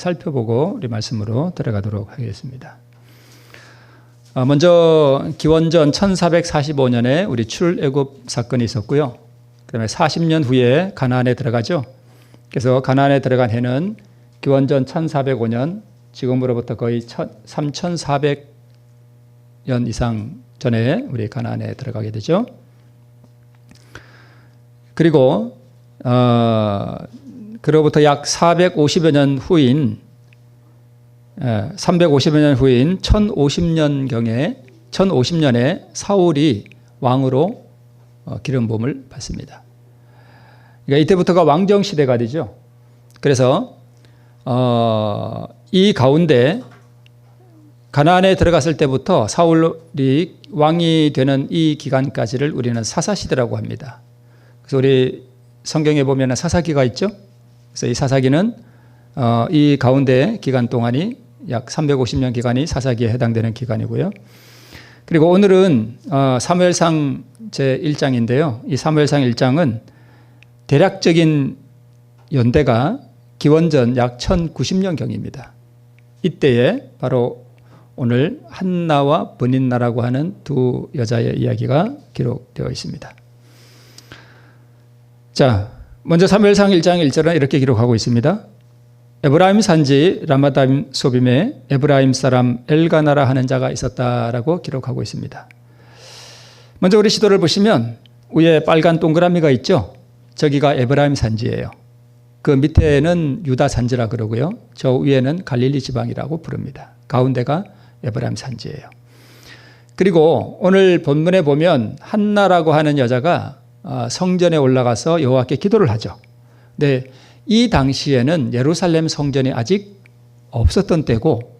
살펴보고 우리 말씀으로 들어가도록 하겠습니다. 먼저 기원전 1445년에 우리 출애굽 사건이 있었고요. 그다음에 40년 후에 가나안에 들어가죠. 그래서 가나안에 들어간 해는 기원전 1405년, 지금으로부터 거의 3400년 이상 전에 우리 가나안에 들어가게 되죠. 그리고 그로부터 약 450여 년 후인 350여 년 후인 1050년에 사울이 왕으로 기름 부음을 받습니다. 그러니까 이때부터가 왕정 시대가 되죠. 그래서 이 가운데 가나안에 들어갔을 때부터 사울이 왕이 되는 이 기간까지를 우리는 사사시대라고 합니다. 그래서 우리 성경에 보면 사사기가 있죠. 그래서 이 사사기는 이 가운데 기간 동안이 약 350년 기간이 사사기에 해당되는 기간이고요. 그리고 오늘은 사무엘상 제1장인데요. 이 사무엘상 1장은 대략적인 연대가 기원전 약 1090년경입니다. 이때에 바로 오늘 한나와 브닌나라고 하는 두 여자의 이야기가 기록되어 있습니다. 자, 먼저 사무엘상 1장 1절은 이렇게 기록하고 있습니다. 에브라임 산지 라마다임 소빔에 에브라임 사람 엘가나라 하는 자가 있었다라고 기록하고 있습니다. 먼저 우리 시도를 보시면 위에 빨간 동그라미가 있죠. 저기가 에브라임 산지예요. 그 밑에는 유다 산지라 그러고요. 저 위에는 갈릴리 지방이라고 부릅니다. 가운데가 에브라임 산지예요. 그리고 오늘 본문에 보면 한나라고 하는 여자가 성전에 올라가서 여호와께 기도를 하죠. 근데 이 당시에는 예루살렘 성전이 아직 없었던 때고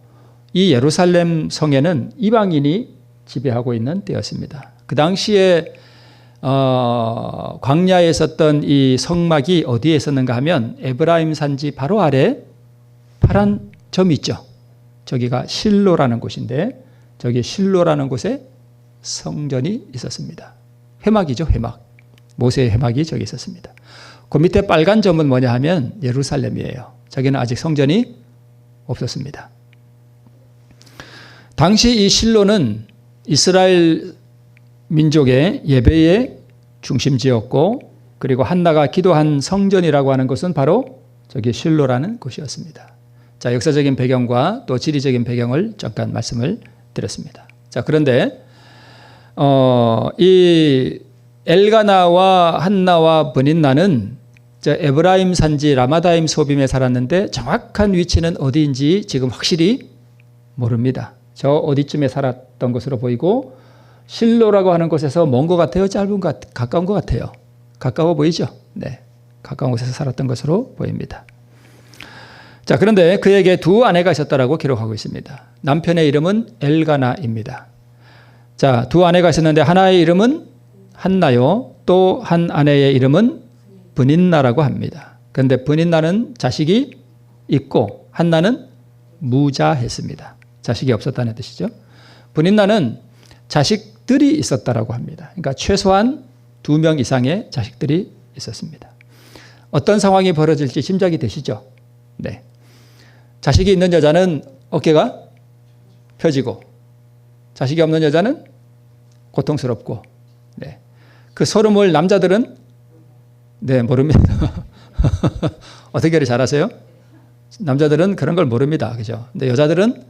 이 예루살렘 성에는 이방인이 지배하고 있는 때였습니다. 그 당시에 광야에 있었던 이 성막이 어디에 있었는가 하면 에브라임 산지 바로 아래 파란 점이 있죠. 저기가 실로라는 곳인데 저기 실로라는 곳에 성전이 있었습니다. 회막이죠, 회막. 모세의 회막이 저기 있었습니다. 그 밑에 빨간 점은 뭐냐 하면 예루살렘이에요. 저기는 아직 성전이 없었습니다. 당시 이 실로는 이스라엘 민족의 예배의 중심지였고, 그리고 한나가 기도한 성전이라고 하는 것은 바로 저기 실로라는 곳이었습니다. 자, 역사적인 배경과 또 지리적인 배경을 잠깐 말씀을 드렸습니다. 자, 그런데 이 엘가나와 한나와 브닌나는 에브라임 산지 라마다임 소빔에 살았는데 정확한 위치는 어디인지 지금 확실히 모릅니다. 저 어디쯤에 살았던 것으로 보이고 실로라고 하는 곳에서 먼 것 같아요? 짧은 것 가까운 것 같아요? 가까워 보이죠? 네, 가까운 곳에서 살았던 것으로 보입니다. 자, 그런데 그에게 두 아내가 있었다라고 기록하고 있습니다. 남편의 이름은 엘가나입니다. 자, 두 아내가 있었는데 하나의 이름은 한나요, 또 한 아내의 이름은 브닌나라고 합니다. 그런데 브닌나는 자식이 있고 한나는 무자했습니다. 자식이 없었다는 뜻이죠. 브닌나는 자식들이 있었다라고 합니다. 그러니까 최소한 2명 이상의 자식들이 있었습니다. 어떤 상황이 벌어질지 짐작이 되시죠? 네. 자식이 있는 여자는 어깨가 펴지고 자식이 없는 여자는 고통스럽고, 네. 그 소름을 남자들은 네, 모릅니다. 어떻게 잘 아세요? 남자들은 그런 걸 모릅니다. 그죠? 근데 여자들은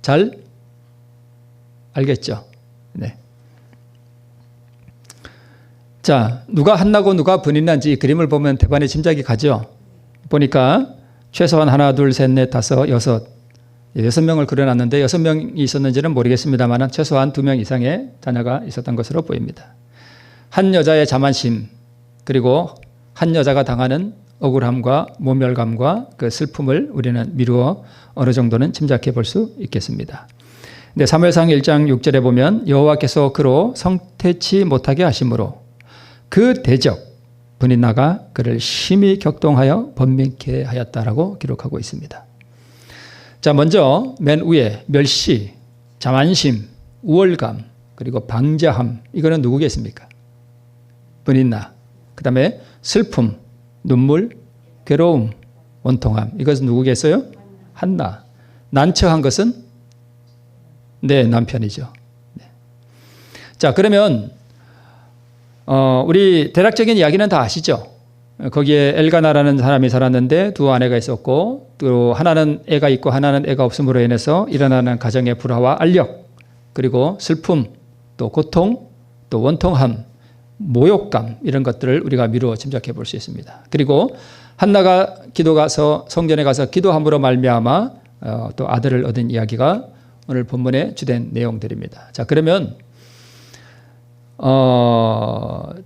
잘 알겠죠? 네. 자, 누가 한나고 누가 브닌나인지 그림을 보면 대반의 짐작이 가죠? 보니까 최소한 하나, 둘, 셋, 넷, 다섯, 여섯, 6명을 그려놨는데 6명이 있었는지는 모르겠습니다만 최소한 2명 이상의 자녀가 있었던 것으로 보입니다. 한 여자의 자만심, 그리고 한 여자가 당하는 억울함과 모멸감과 그 슬픔을 우리는 미루어 어느 정도는 짐작해 볼 수 있겠습니다. 근데 사무엘상 1장 6절에 보면 여호와께서 그로 성태치 못하게 하심으로 그 대적 브닌나가 그를 심히 격동하여 번민케 하였다라고 기록하고 있습니다. 자, 먼저 맨 위에 멸시, 자만심, 우월감, 그리고 방자함, 이거는 누구겠습니까? 브닌나. 그 다음에 슬픔, 눈물, 괴로움, 원통함, 이것은 누구겠어요? 한나. 난처한 것은 네, 남편이죠. 네. 자, 그러면 우리 대략적인 이야기는 다 아시죠? 거기에 엘가나라는 사람이 살았는데 두 아내가 있었고 또 하나는 애가 있고 하나는 애가 없음으로 인해서 일어나는 가정의 불화와 알력, 그리고 슬픔, 또 고통, 또 원통함, 모욕감, 이런 것들을 우리가 미루어 짐작해 볼 수 있습니다. 그리고 한나가 성전에 가서 기도함으로 말미암아 또 아들을 얻은 이야기가 오늘 본문의 주된 내용들입니다. 자, 그러면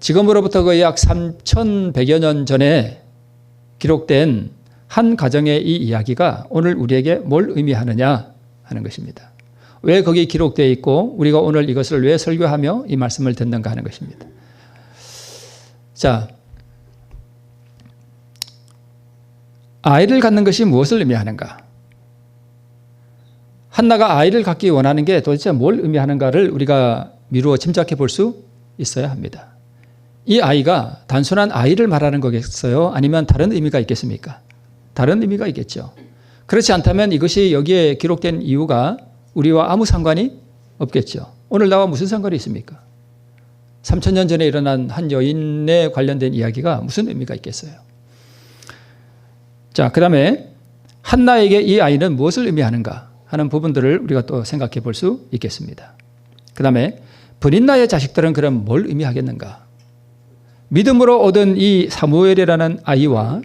지금으로부터 거의 약 3,100여 년 전에 기록된 한 가정의 이 이야기가 오늘 우리에게 뭘 의미하느냐 하는 것입니다. 왜 거기 기록되어 있고 우리가 오늘 이것을 왜 설교하며 이 말씀을 듣는가 하는 것입니다. 자, 아이를 갖는 것이 무엇을 의미하는가? 한나가 아이를 갖기 원하는 게 도대체 뭘 의미하는가를 우리가 미루어 짐작해 볼 수 있어야 합니다. 이 아이가 단순한 아이를 말하는 거겠어요? 아니면 다른 의미가 있겠습니까? 다른 의미가 있겠죠. 그렇지 않다면 이것이 여기에 기록된 이유가 우리와 아무 상관이 없겠죠. 오늘 나와 무슨 상관이 있습니까? 3,000년 전에 일어난 한 여인에 관련된 이야기가 무슨 의미가 있겠어요? 자, 그 다음에 한나에게 이 아이는 무엇을 의미하는가 하는 부분들을 우리가 또 생각해 볼 수 있겠습니다. 그 다음에 브린나의 자식들은 그럼 뭘 의미하겠는가? 믿음으로 얻은 이 사무엘이라는 아이와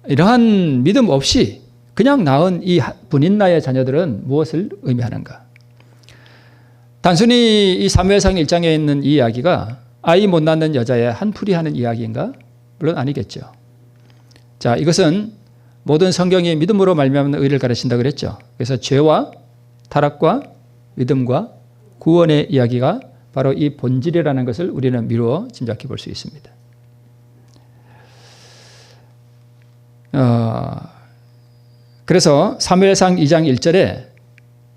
이러한 믿음 없이 그냥 낳은 이 브린나의 자녀들은 무엇을 의미하는가? 단순히 이 사무엘상 1장에 있는 이 이야기가 아이 못 낳는 여자의 한풀이 하는 이야기인가? 물론 아니겠죠. 자, 이것은 모든 성경이 믿음으로 말미암는 의를 가르친다 그랬죠. 그래서 죄와 타락과 믿음과 구원의 이야기가 바로 이 본질이라는 것을 우리는 미루어 짐작해 볼 수 있습니다. 그래서 사무엘상 2장 1절에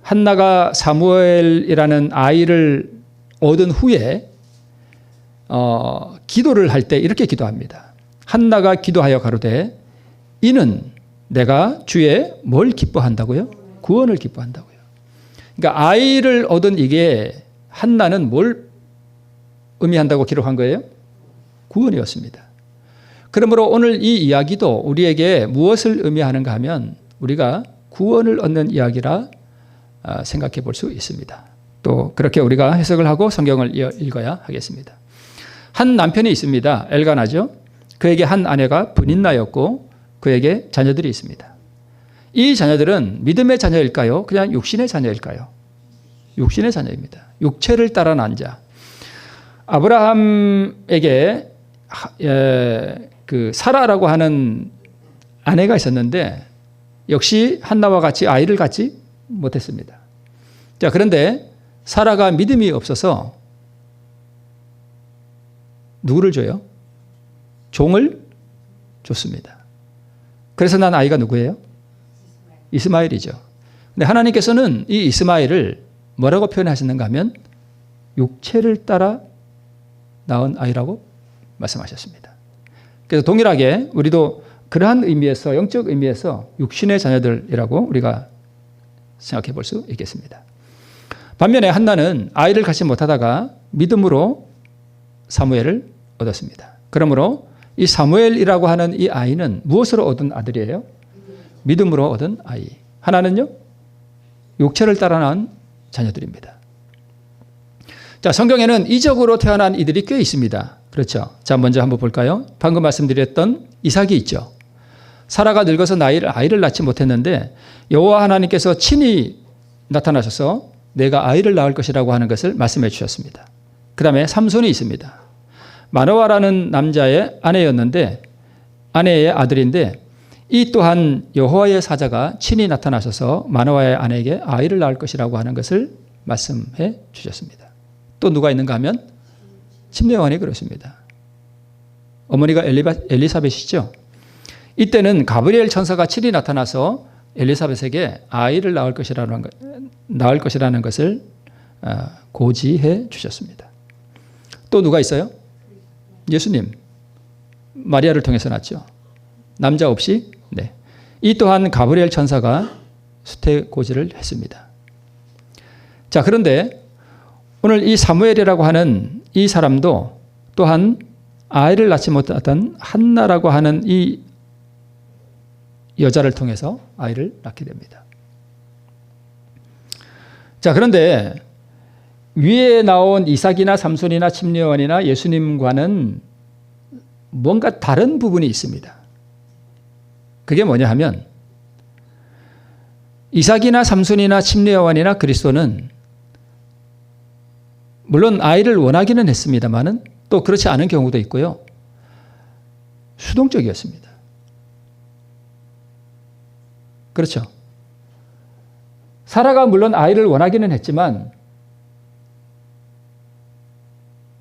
한나가 사무엘이라는 아이를 얻은 후에 기도를 할 때 이렇게 기도합니다. 한나가 기도하여 가로되 이는 내가 주의 뭘 기뻐한다고요? 구원을 기뻐한다고요. 그러니까 아이를 얻은 이게 한나는 뭘 의미한다고 기록한 거예요? 구원이었습니다. 그러므로 오늘 이 이야기도 우리에게 무엇을 의미하는가 하면 우리가 구원을 얻는 이야기라 생각해 볼 수 있습니다. 또 그렇게 우리가 해석을 하고 성경을 읽어야 하겠습니다. 한 남편이 있습니다. 엘가나죠. 그에게 한 아내가 브닌나였고 그에게 자녀들이 있습니다. 이 자녀들은 믿음의 자녀일까요? 그냥 육신의 자녀일까요? 육신의 자녀입니다. 육체를 따라 난 자. 아브라함에게 그 사라라고 하는 아내가 있었는데 역시 한나와 같이 아이를 갖지 못했습니다. 자, 그런데 사라가 믿음이 없어서 누구를 줘요? 종을 줬습니다. 그래서 난 아이가 누구예요? 이스마엘이죠. 근데 하나님께서는 이 이스마엘을 뭐라고 표현하셨는가 하면 육체를 따라 낳은 아이라고 말씀하셨습니다. 그래서 동일하게 우리도 그러한 의미에서 영적 의미에서 육신의 자녀들이라고 우리가 생각해 볼 수 있겠습니다. 반면에 한나는 아이를 갖지 못하다가 믿음으로 사무엘을 얻었습니다. 그러므로 이 사무엘이라고 하는 이 아이는 무엇으로 얻은 아들이에요? 믿음으로 얻은 아이. 하나는요? 육체를 따라 낳은 자녀들입니다. 자, 성경에는 이적으로 태어난 이들이 꽤 있습니다. 그렇죠. 자, 먼저 한번 볼까요? 방금 말씀드렸던 이삭이 있죠. 사라가 늙어서 아이를 낳지 못했는데 여호와 하나님께서 친히 나타나셔서 내가 아이를 낳을 것이라고 하는 것을 말씀해 주셨습니다. 그 다음에 삼손이 있습니다. 마노아라는 남자의 아내였는데 아내의 아들인데 이 또한 여호와의 사자가 친히 나타나셔서 마노아의 아내에게 아이를 낳을 것이라고 하는 것을 말씀해 주셨습니다. 또 누가 있는가 하면 침례요한이 그렇습니다. 어머니가 엘리사벳이죠. 이때는 가브리엘 천사가 친히 나타나서 엘리사벳에게 아이를 낳을 것이라는 것을 고지해 주셨습니다. 또 누가 있어요? 예수님. 마리아를 통해서 낳죠. 남자 없이. 네. 이 또한 가브리엘 천사가 수태고지를 했습니다. 자, 그런데 오늘 이 사무엘이라고 하는 이 사람도 또한 아이를 낳지 못했던 한나라고 하는 이 여자를 통해서 아이를 낳게 됩니다. 자, 그런데 위에 나온 이삭이나 삼손이나 심리원이나 예수님과는 뭔가 다른 부분이 있습니다. 그게 뭐냐 하면 이삭이나 삼손이나 심리원이나 그리스도는 물론 아이를 원하기는 했습니다만은 또 그렇지 않은 경우도 있고요. 수동적이었습니다. 그렇죠. 사라가 물론 아이를 원하기는 했지만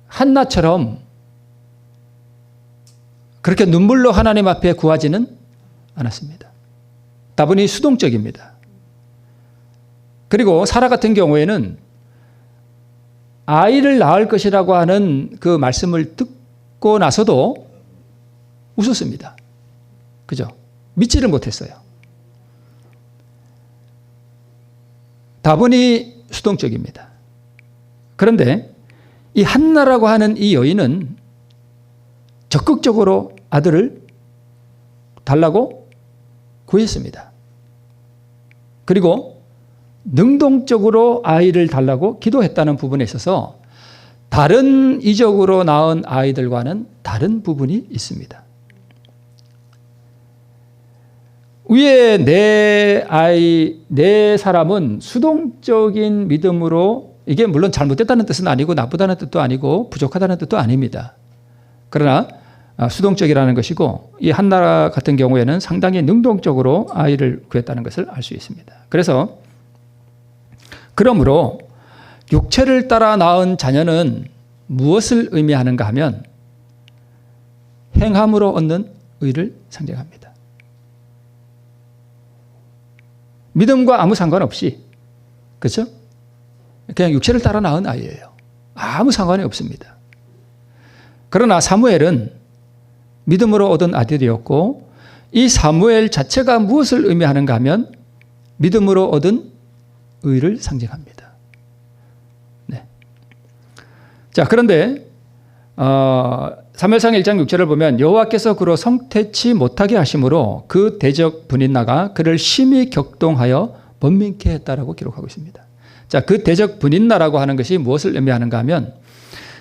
한나처럼 그렇게 눈물로 하나님 앞에 구하지는 않았습니다. 다분히 수동적입니다. 그리고 사라 같은 경우에는 아이를 낳을 것이라고 하는 그 말씀을 듣고 나서도 웃었습니다. 그죠? 믿지를 못했어요. 다분히 수동적입니다. 그런데 이 한나라고 하는 이 여인은 적극적으로 아들을 달라고 구했습니다. 그리고 능동적으로 아이를 달라고 기도했다는 부분에 있어서 다른 이적으로 낳은 아이들과는 다른 부분이 있습니다. 위에 네 사람은 수동적인 믿음으로, 이게 물론 잘못됐다는 뜻은 아니고 나쁘다는 뜻도 아니고 부족하다는 뜻도 아닙니다. 그러나 수동적이라는 것이고 이 한나 같은 경우에는 상당히 능동적으로 아이를 구했다는 것을 알 수 있습니다. 그러므로 육체를 따라 낳은 자녀는 무엇을 의미하는가 하면 행함으로 얻는 의를 상징합니다. 믿음과 아무 상관없이, 그렇죠? 그냥 육체를 따라 낳은 아이예요. 아무 상관이 없습니다. 그러나 사무엘은 믿음으로 얻은 아들이었고 이 사무엘 자체가 무엇을 의미하는가 하면 믿음으로 얻은 의를 상징합니다. 네. 자, 그런데 사무엘상 1장 6절을 보면 여호와께서 그로 성태치 못하게 하심으로 그 대적 분인나가 그를 심히 격동하여 번민케 했다라고 기록하고 있습니다. 자, 그 대적 분인나라고 하는 것이 무엇을 의미하는가 하면,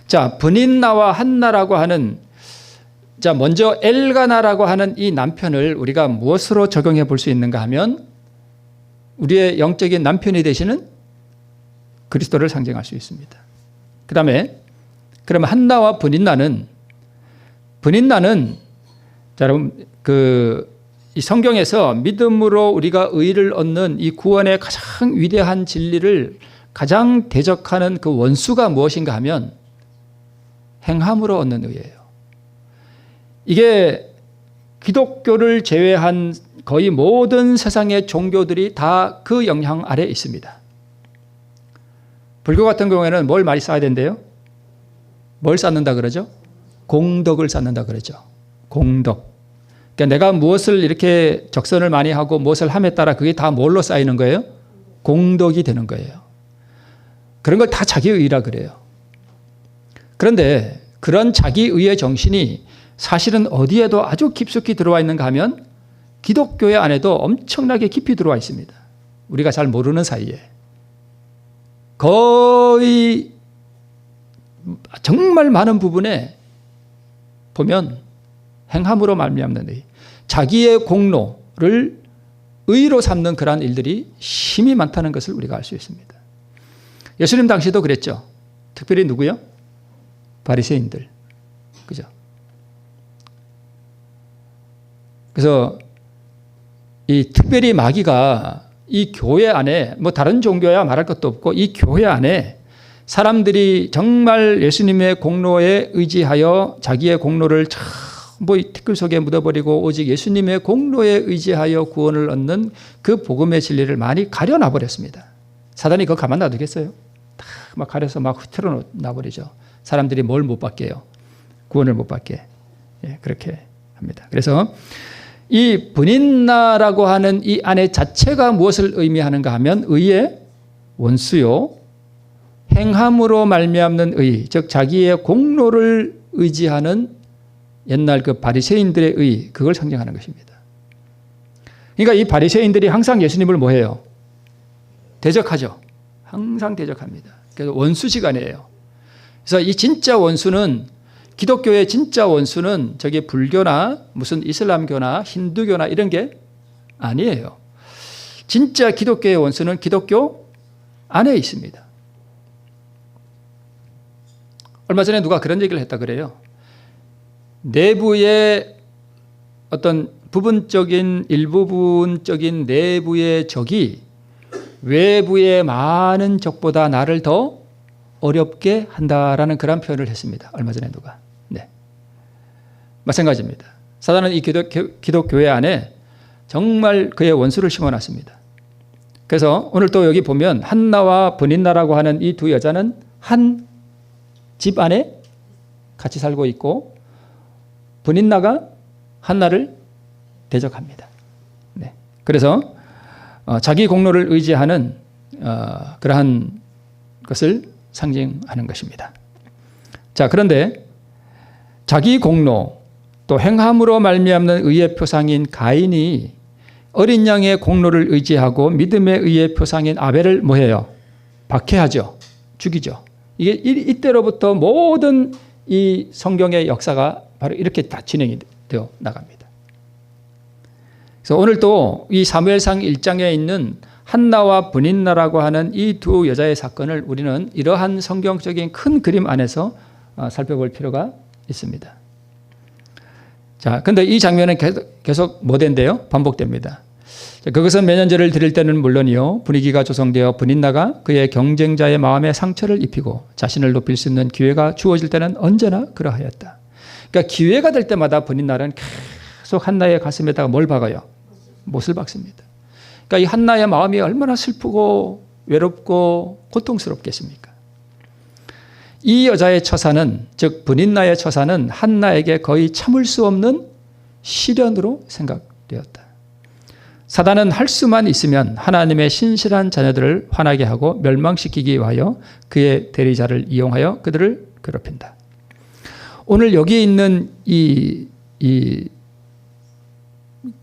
자, 분인나와 한나라고 하는, 자, 먼저 엘가나라고 하는 이 남편을 우리가 무엇으로 적용해 볼 수 있는가 하면 우리의 영적인 남편이 되시는 그리스도를 상징할 수 있습니다. 그 다음에 그러면 한나와 분인나는 자, 여러분 이 성경에서 믿음으로 우리가 의를 얻는 이 구원의 가장 위대한 진리를 가장 대적하는 그 원수가 무엇인가 하면 행함으로 얻는 의예요. 이게 기독교를 제외한 거의 모든 세상의 종교들이 다 그 영향 아래에 있습니다. 불교 같은 경우에는 뭘 많이 쌓아야 된대요? 뭘 쌓는다 그러죠? 공덕을 쌓는다 그러죠. 공덕. 그러니까 내가 무엇을 이렇게 적선을 많이 하고 무엇을 함에 따라 그게 다 뭘로 쌓이는 거예요? 공덕이 되는 거예요. 그런 걸 다 자기의라 그래요. 그런데 그런 자기의의 정신이 사실은 어디에도 아주 깊숙이 들어와 있는가 하면 기독교의 안에도 엄청나게 깊이 들어와 있습니다. 우리가 잘 모르는 사이에. 거의 정말 많은 부분에 보면 행함으로 말미암는 의, 자기의 공로를 의로 삼는 그러한 일들이 심히 많다는 것을 우리가 알 수 있습니다. 예수님 당시도 그랬죠. 특별히 누구요? 바리새인들. 그죠? 그래서 이 특별히 마귀가 이 교회 안에, 뭐 다른 종교야 말할 것도 없고 이 교회 안에 사람들이 정말 예수님의 공로에 의지하여 자기의 공로를 전부 이 티끌 속에 묻어버리고 오직 예수님의 공로에 의지하여 구원을 얻는 그 복음의 진리를 많이 가려놔 버렸습니다. 사단이 그거 가만 놔두겠어요? 다 막 가려서 막 흐트러 놔버리죠. 사람들이 뭘 못 받게요? 구원을 못 받게. 예, 그렇게 합니다. 그래서 이 브닌나라고 하는 이 아내 자체가 무엇을 의미하는가 하면 의의 원수요, 행함으로 말미암는 의, 즉 자기의 공로를 의지하는 옛날 그 바리새인들의 의, 그걸 상징하는 것입니다. 그러니까 이 바리새인들이 항상 예수님을 뭐해요? 대적하죠. 항상 대적합니다. 그래서 원수지간이에요. 그래서 이 진짜 원수는, 기독교의 진짜 원수는 저게 불교나 무슨 이슬람교나 힌두교나 이런 게 아니에요. 진짜 기독교의 원수는 기독교 안에 있습니다. 얼마 전에 누가 그런 얘기를 했다 그래요. 내부의 어떤 부분적인, 일부분적인 내부의 적이 외부의 많은 적보다 나를 더 어렵게 한다라는 그런 표현을 했습니다. 얼마 전에 누가. 네. 마찬가지입니다. 사단은 이 기독교회 안에 정말 그의 원수를 심어놨습니다. 그래서 오늘 또 여기 보면 한나와 브닌나라고 하는 이 두 여자는 한 집 안에 같이 살고 있고 브닌나가 한나를 대적합니다. 네. 그래서 자기 공로를 의지하는 그러한 것을 상징하는 것입니다. 자, 그런데 자기 공로 또 행함으로 말미암는 의의 표상인 가인이 어린 양의 공로를 의지하고 믿음의 의의 표상인 아벨을 뭐해요? 박해하죠. 죽이죠. 이게 이때로부터 모든 이 성경의 역사가 바로 이렇게 다 진행이 되어 나갑니다. 그래서 오늘 또 이 사무엘상 1장에 있는 한나와 브닌나라고 하는 이 두 여자의 사건을 우리는 이러한 성경적인 큰 그림 안에서 살펴볼 필요가 있습니다. 자, 근데 이 장면은 계속 뭐 된대요? 반복됩니다. 자, 그것은 매년제를 드릴 때는 물론이요, 분위기가 조성되어 브닌나가 그의 경쟁자의 마음에 상처를 입히고 자신을 높일 수 있는 기회가 주어질 때는 언제나 그러하였다. 그러니까 기회가 될 때마다 브닌나는 계속 한나의 가슴에다가 뭘 박아요? 못을 박습니다. 그러니까 이 한나의 마음이 얼마나 슬프고 외롭고 고통스럽겠습니까? 이 여자의 처사는, 즉 브닌나의 처사는 한나에게 거의 참을 수 없는 시련으로 생각되었다. 사단은 할 수만 있으면 하나님의 신실한 자녀들을 화나게 하고 멸망시키기 위하여 그의 대리자를 이용하여 그들을 괴롭힌다. 오늘 여기 있는 이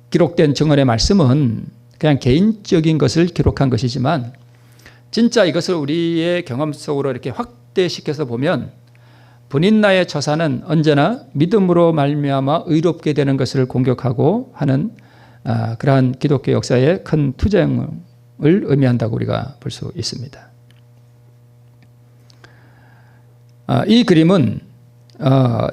기록된 증언의 말씀은 그냥 개인적인 것을 기록한 것이지만 진짜 이것을 우리의 경험 속으로 이렇게 확대시켜서 보면 브닌나의 처사는 언제나 믿음으로 말미암아 의롭게 되는 것을 공격하고 하는 그러한 기독교 역사의 큰 투쟁을 의미한다고 우리가 볼 수 있습니다. 이 그림은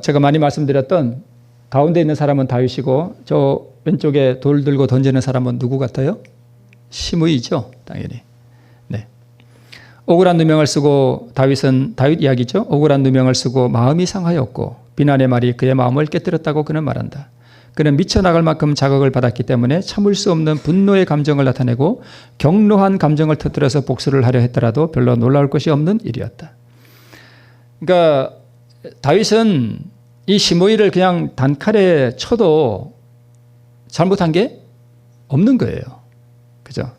제가 많이 말씀드렸던 가운데 있는 사람은 다윗이고 저 왼쪽에 돌 들고 던지는 사람은 누구 같아요? 시므이죠, 당연히. 네. 억울한 누명을 쓰고 다윗은 다윗 이야기죠. 억울한 누명을 쓰고 마음이 상하였고 비난의 말이 그의 마음을 깨뜨렸다고 그는 말한다. 그는 미쳐나갈 만큼 자극을 받았기 때문에 참을 수 없는 분노의 감정을 나타내고 격노한 감정을 터뜨려서 복수를 하려 했더라도 별로 놀라울 것이 없는 일이었다. 그러니까 다윗은 이 시므이를 그냥 단칼에 쳐도 잘못한 게 없는 거예요. 그죠?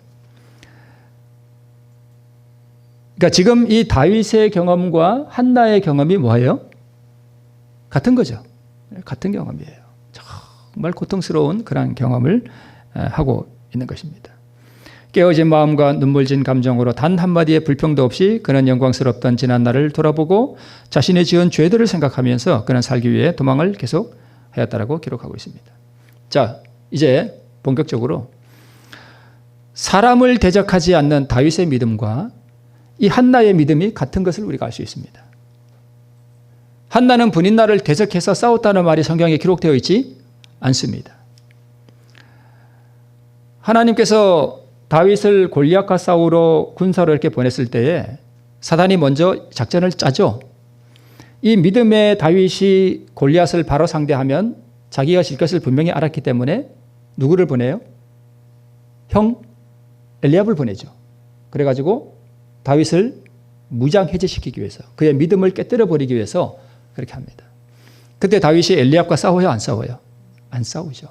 그러니까 지금 이 다윗의 경험과 한나의 경험이 뭐예요? 같은 거죠. 같은 경험이에요. 정말 고통스러운 그런 경험을 하고 있는 것입니다. 깨어진 마음과 눈물진 감정으로 단 한마디의 불평도 없이 그는 영광스럽던 지난날을 돌아보고 자신의 지은 죄들을 생각하면서 그는 살기 위해 도망을 계속 하였다라고 기록하고 있습니다. 자, 이제 본격적으로 사람을 대적하지 않는 다윗의 믿음과 이 한나의 믿음이 같은 것을 우리가 알 수 있습니다. 한나는 브닌나를 대적해서 싸웠다는 말이 성경에 기록되어 있지 않습니다. 하나님께서 다윗을 골리앗과 싸우러 군사로 이렇게 보냈을 때에 사단이 먼저 작전을 짜죠. 이 믿음의 다윗이 골리앗을 바로 상대하면 자기가 질 것을 분명히 알았기 때문에 누구를 보내요? 형 엘리압을 보내죠. 그래가지고 다윗을 무장 해제시키기 위해서, 그의 믿음을 깨뜨려 버리기 위해서 그렇게 합니다. 그때 다윗이 엘리압과 싸워요, 안 싸워요? 안 싸우죠.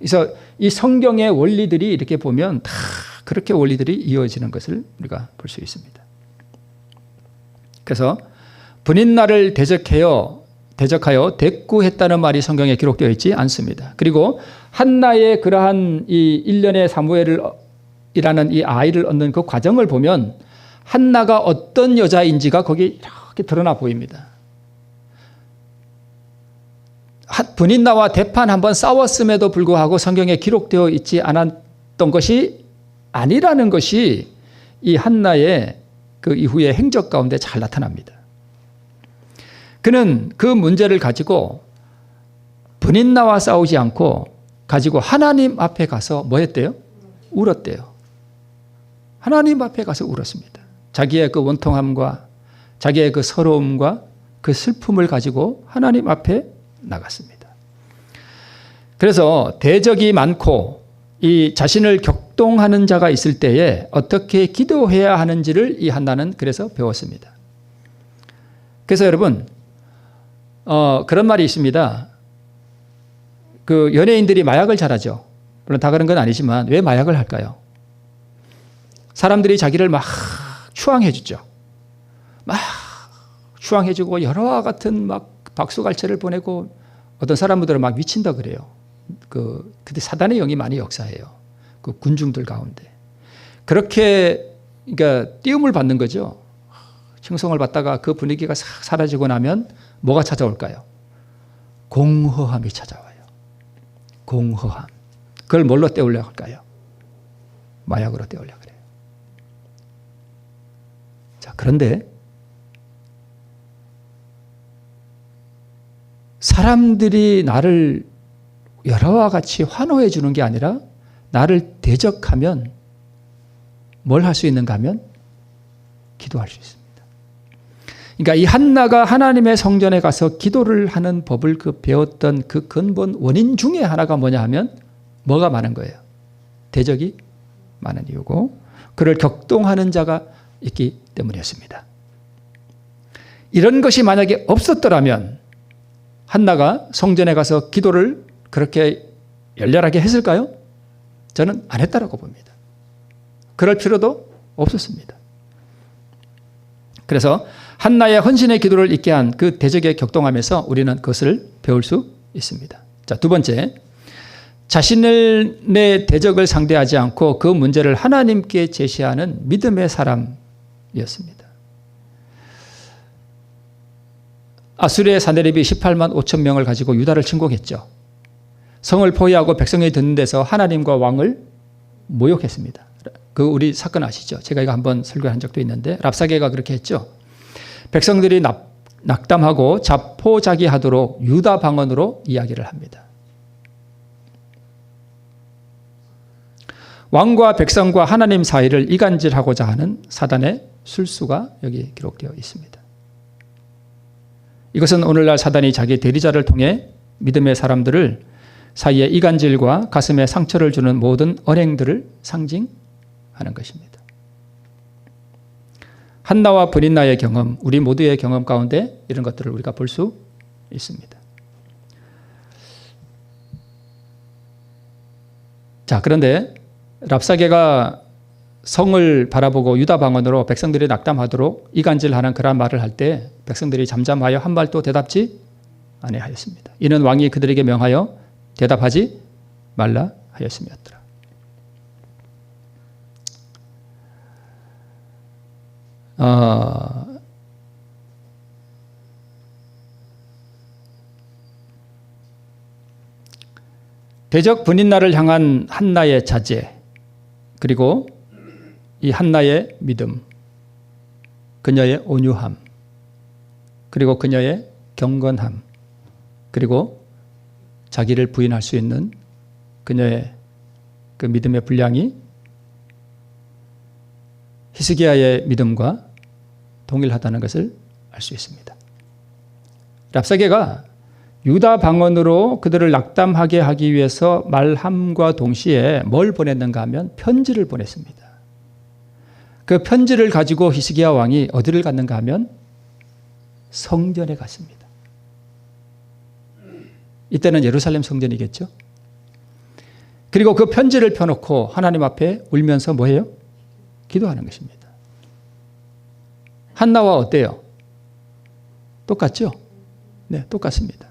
그래서 이 성경의 원리들이 이렇게 보면 다 그렇게 원리들이 이어지는 것을 우리가 볼 수 있습니다. 그래서 분인날을 대적하여 대꾸했다는 말이 성경에 기록되어 있지 않습니다. 그리고 한나의 그러한 이 1년의 사무엘이라는 이 아이를 얻는 그 과정을 보면 한나가 어떤 여자인지가 거기 이렇게 드러나 보입니다. 분인나와 대판 한번 싸웠음에도 불구하고 성경에 기록되어 있지 않았던 것이 아니라는 것이 이 한나의 그 이후의 행적 가운데 잘 나타납니다. 그는 그 문제를 가지고 분인나와 싸우지 않고 가지고 하나님 앞에 가서 뭐 했대요? 울었대요. 하나님 앞에 가서 울었습니다. 자기의 그 원통함과 자기의 그 서러움과 그 슬픔을 가지고 하나님 앞에 나갔습니다. 그래서 대적이 많고 이 자신을 격동하는 자가 있을 때에 어떻게 기도해야 하는지를 이 한나는 그래서 배웠습니다. 그래서 여러분 그런 말이 있습니다. 그 연예인들이 마약을 잘하죠. 물론 다 그런 건 아니지만 왜 마약을 할까요? 사람들이 자기를 막 추앙해 주죠. 막 추앙해 주고 여러와 같은 막 박수갈채를 보내고 어떤 사람들은 막 미친다 그래요. 그때 사단의 영이 많이 역사해요. 그 군중들 가운데. 그렇게 그러니까 띄움을 받는 거죠. 칭송을 받다가 그 분위기가 싹 사라지고 나면 뭐가 찾아올까요? 공허함이 찾아와요. 공허함. 그걸 뭘로 때우려고 할까요? 마약으로 때우려고 그래요. 자, 그런데 사람들이 나를 여러와 같이 환호해 주는 게 아니라 나를 대적하면 뭘 할 수 있는가 하면 기도할 수 있습니다. 그러니까 이 한나가 하나님의 성전에 가서 기도를 하는 법을 배웠던 그 근본 원인 중에 하나가 뭐냐 하면 뭐가 많은 거예요? 대적이 많은 이유고 그를 격동하는 자가 있기 때문이었습니다. 이런 것이 만약에 없었더라면 한나가 성전에 가서 기도를 그렇게 열렬하게 했을까요? 저는 안 했다라고 봅니다. 그럴 필요도 없었습니다. 그래서 한나의 헌신의 기도를 있게 한 그 대적의 격동함에서 우리는 그것을 배울 수 있습니다. 자, 두 번째, 자신의 대적을 상대하지 않고 그 문제를 하나님께 제시하는 믿음의 사람이었습니다. 아수르의 사내립이 18만 5천 명을 가지고 유다를 침공했죠. 성을 포위하고 백성이 듣는 데서 하나님과 왕을 모욕했습니다. 그 우리 사건 아시죠? 제가 이거 한번 설교한 적도 있는데 랍사게가 그렇게 했죠. 백성들이 낙담하고 자포자기하도록 유다 방언으로 이야기를 합니다. 왕과 백성과 하나님 사이를 이간질하고자 하는 사단의 술수가 여기 기록되어 있습니다. 이것은 오늘날 사단이 자기 대리자를 통해 믿음의 사람들을 사이에 이간질과 가슴에 상처를 주는 모든 언행들을 상징하는 것입니다. 한나와 분인나의 경험, 우리 모두의 경험 가운데 이런 것들을 우리가 볼 수 있습니다. 자, 그런데 랍사게가 성을 바라보고 유다 방언으로 백성들이 낙담하도록 이간질하는 그런 말을 할 때 백성들이 잠잠하여 한 말도 대답지 아니하였습니다. 이는 왕이 그들에게 명하여 대답하지 말라 하였음이었더라. 대적 분인나를 향한 한나의 자제, 그리고 이 한나의 믿음, 그녀의 온유함, 그리고 그녀의 경건함, 그리고 자기를 부인할 수 있는 그녀의 그 믿음의 분량이 히스기야의 믿음과 동일하다는 것을 알 수 있습니다. 랍사게가 유다 방언으로 그들을 낙담하게 하기 위해서 말함과 동시에 뭘 보냈는가 하면 편지를 보냈습니다. 그 편지를 가지고 히스기야 왕이 어디를 갔는가 하면 성전에 갔습니다. 이때는 예루살렘 성전이겠죠. 그리고 그 편지를 펴놓고 하나님 앞에 울면서 뭐해요? 기도하는 것입니다. 한나와 어때요? 똑같죠? 네, 똑같습니다.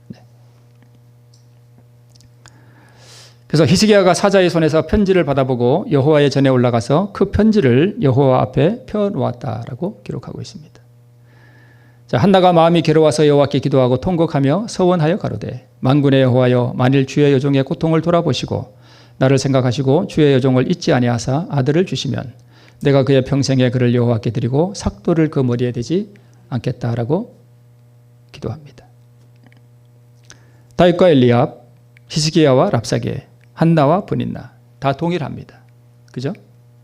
네. 그래서 히스기야가 사자의 손에서 편지를 받아보고 여호와의 전에 올라가서 그 편지를 여호와 앞에 펴놓았다라고 기록하고 있습니다. 자, 한나가 마음이 괴로워서 여호와께 기도하고 통곡하며 서원하여 가로되 만군의 여호와여, 만일 주의 여종의 고통을 돌아보시고 나를 생각하시고 주의 여종을 잊지 아니하사 아들을 주시면 내가 그의 평생에 그를 여호와께 드리고 삭도를 그 머리에 대지 않겠다라고 기도합니다. 다윗과 엘리압, 히스기야와 랍사게, 한나와 브닌나 다 동일합니다. 그죠?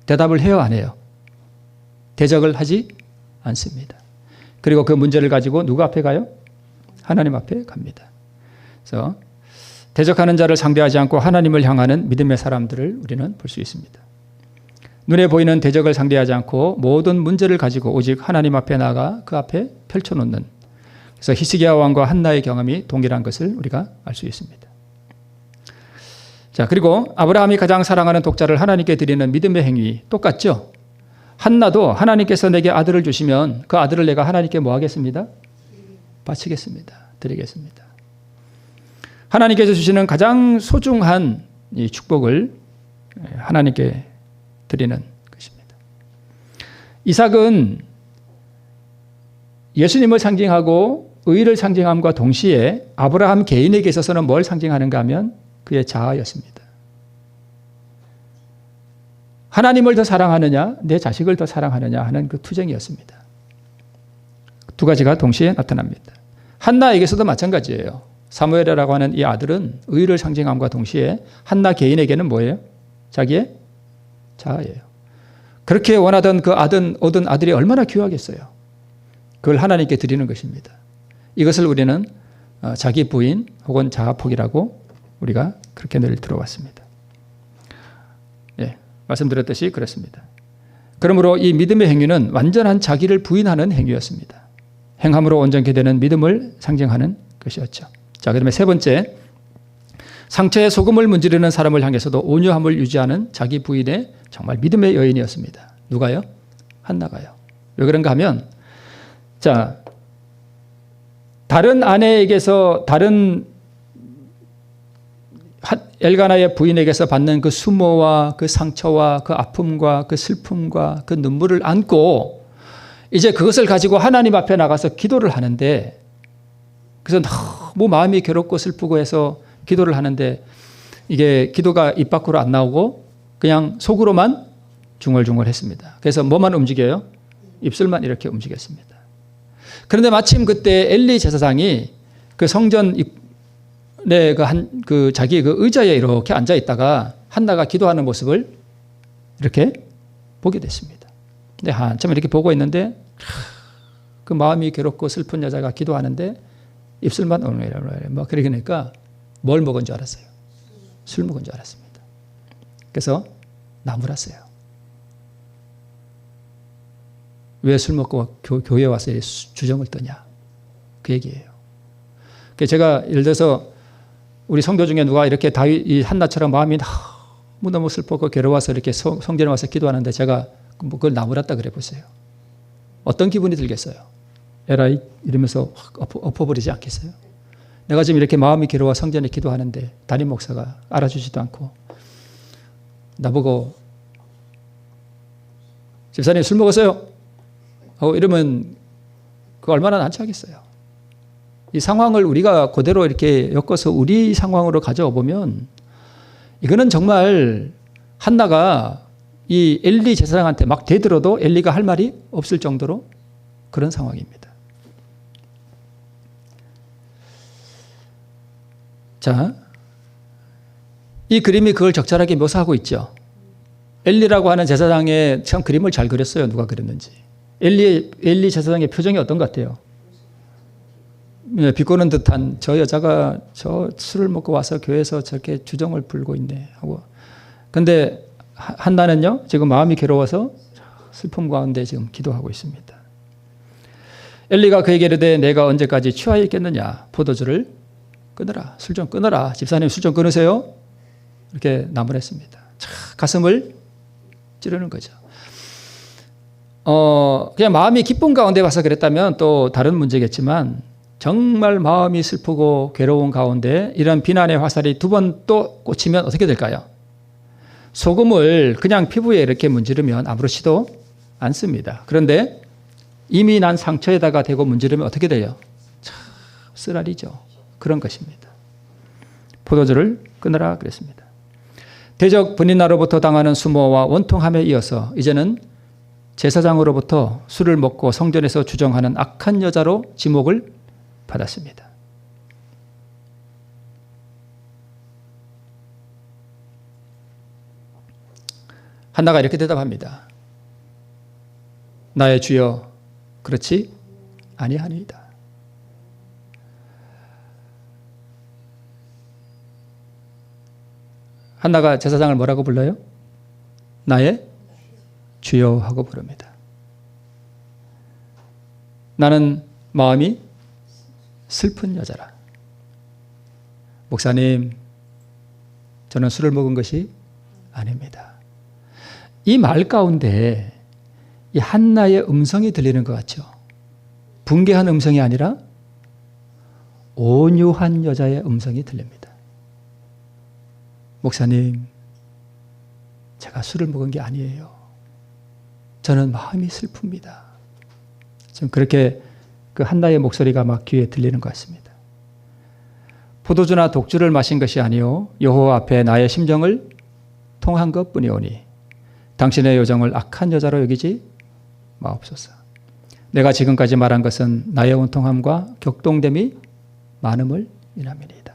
대답을 해요, 안 해요? 대적을 하지 않습니다. 그리고 그 문제를 가지고 누구 앞에 가요? 하나님 앞에 갑니다. 그래서 대적하는 자를 상대하지 않고 하나님을 향하는 믿음의 사람들을 우리는 볼 수 있습니다. 눈에 보이는 대적을 상대하지 않고 모든 문제를 가지고 오직 하나님 앞에 나아가 그 앞에 펼쳐놓는, 그래서 히스기야 왕과 한나의 경험이 동일한 것을 우리가 알 수 있습니다. 자, 그리고 아브라함이 가장 사랑하는 독자를 하나님께 드리는 믿음의 행위 똑같죠? 한나도 하나님께서 내게 아들을 주시면 그 아들을 내가 하나님께 뭐 하겠습니다? 바치겠습니다. 드리겠습니다. 하나님께서 주시는 가장 소중한 이 축복을 하나님께 드리는 것입니다. 이삭은 예수님을 상징하고 의를 상징함과 동시에 아브라함 개인에게 있어서는 뭘 상징하는가 하면 그의 자아였습니다. 하나님을 더 사랑하느냐, 내 자식을 더 사랑하느냐 하는 그 투쟁이었습니다. 두 가지가 동시에 나타납니다. 한나에게서도 마찬가지예요. 사무엘이라고 하는 이 아들은 의를 상징함과 동시에 한나 개인에게는 뭐예요? 자기의 자아예요. 그렇게 원하던 그 얻은 아들이 얼마나 귀하겠어요. 그걸 하나님께 드리는 것입니다. 이것을 우리는 자기 부인 혹은 자아폭이라고 우리가 그렇게 늘 들어왔습니다. 예, 말씀드렸듯이 그렇습니다. 그러므로 이 믿음의 행위는 완전한 자기를 부인하는 행위였습니다. 행함으로 온전케 되는 믿음을 상징하는 것이었죠. 자, 그다음에 세 번째, 상처에 소금을 문지르는 사람을 향해서도 온유함을 유지하는 자기 부인의 정말 믿음의 여인이었습니다. 누가요? 한나가요. 왜 그런가 하면, 자, 다른 아내에게서, 다른 엘가나의 부인에게서 받는 그 수모와 그 상처와 그 아픔과 그 슬픔과 그 눈물을 안고 이제 그것을 가지고 하나님 앞에 나가서 기도를 하는데, 그래서 너무 마음이 괴롭고 슬프고 해서 기도를 하는데 이게 기도가 입 밖으로 안 나오고 그냥 속으로만 중얼중얼했습니다. 그래서 뭐만 움직여요? 입술만 이렇게 움직였습니다. 그런데 마침 그때 엘리 제사장이 그 성전 자기 그 의자에 이렇게 앉아 있다가 한나가 기도하는 모습을 이렇게 보게 됐습니다. 근데 한참 이렇게 보고 있는데 그 마음이 괴롭고 슬픈 여자가 기도하는데 입술만 막 그러니까 뭘 먹은 줄 알았어요? 술 먹은 줄 알았습니다. 그래서 나무랐어요. 왜 술 먹고 교회에 와서 주정을 떠냐? 그 얘기예요. 제가 예를 들어서 우리 성도 중에 누가 이렇게 다윗 한나처럼 마음이 너무 슬프고 괴로워서 이렇게 성전에 와서 기도하는데 제가 그걸 나무랐다 그래 보세요. 어떤 기분이 들겠어요? 에라이 이러면서 확 엎어버리지 않겠어요? 내가 지금 이렇게 마음이 괴로워 성전에 기도하는데 담임 목사가 알아주지도 않고 나보고 집사님 술 먹었어요? 하고 이러면 그거 얼마나 난처하겠어요. 이 상황을 우리가 그대로 이렇게 엮어서 우리 상황으로 가져와 보면 이거는 정말 한나가 이 엘리 제사장한테 막 대들어도 엘리가 할 말이 없을 정도로 그런 상황입니다. 자, 이 그림이 그걸 적절하게 묘사하고 있죠. 엘리라고 하는 제사장의 참 그림을 잘 그렸어요. 누가 그렸는지. 엘리 제사장의 표정이 어떤 것 같아요? 비꼬는 듯한, 저 여자가 저 술을 먹고 와서 교회에서 저렇게 주정을 불고 있네 하고. 근데 한나는요, 지금 마음이 괴로워서 슬픔 가운데 지금 기도하고 있습니다. 엘리가 그에게 이르되 내가 언제까지 취하여 있겠느냐? 포도주를 끊으라. 술 좀 끊어라. 집사님 술 좀 끊으세요. 이렇게 나무랬습니다. 가슴을 찌르는 거죠. 그냥 마음이 기쁨 가운데 와서 그랬다면 또 다른 문제겠지만 정말 마음이 슬프고 괴로운 가운데 이런 비난의 화살이 두 번 또 꽂히면 어떻게 될까요? 소금을 그냥 피부에 이렇게 문지르면 아무렇지도 않습니다. 그런데 이미 난 상처에다가 대고 문지르면 어떻게 돼요? 참 쓰라리죠. 그런 것입니다. 포도주를 끊으라 그랬습니다. 대적 분인나로부터 당하는 수모와 원통함에 이어서 이제는 제사장으로부터 술을 먹고 성전에서 주정하는 악한 여자로 지목을 받았습니다. 한나가 이렇게 대답합니다. 나의 주여, 그렇지 아니하니이다. 한나가 제사장을 뭐라고 불러요? 나의 주여 하고 부릅니다. 나는 마음이 슬픈 여자라. 목사님, 저는 술을 먹은 것이 아닙니다. 이 말 가운데 이 한나의 음성이 들리는 것 같죠? 분개한 음성이 아니라 온유한 여자의 음성이 들립니다. 목사님, 제가 술을 먹은 게 아니에요. 저는 마음이 슬픕니다. 지금 그렇게 그 한나의 목소리가 막 귀에 들리는 것 같습니다. 포도주나 독주를 마신 것이 아니요 여호와 앞에 나의 심정을 통한 것뿐이오니 당신의 요정을 악한 여자로 여기지 마옵소서. 내가 지금까지 말한 것은 나의 온통함과 격동됨이 많음을 인함이니이다.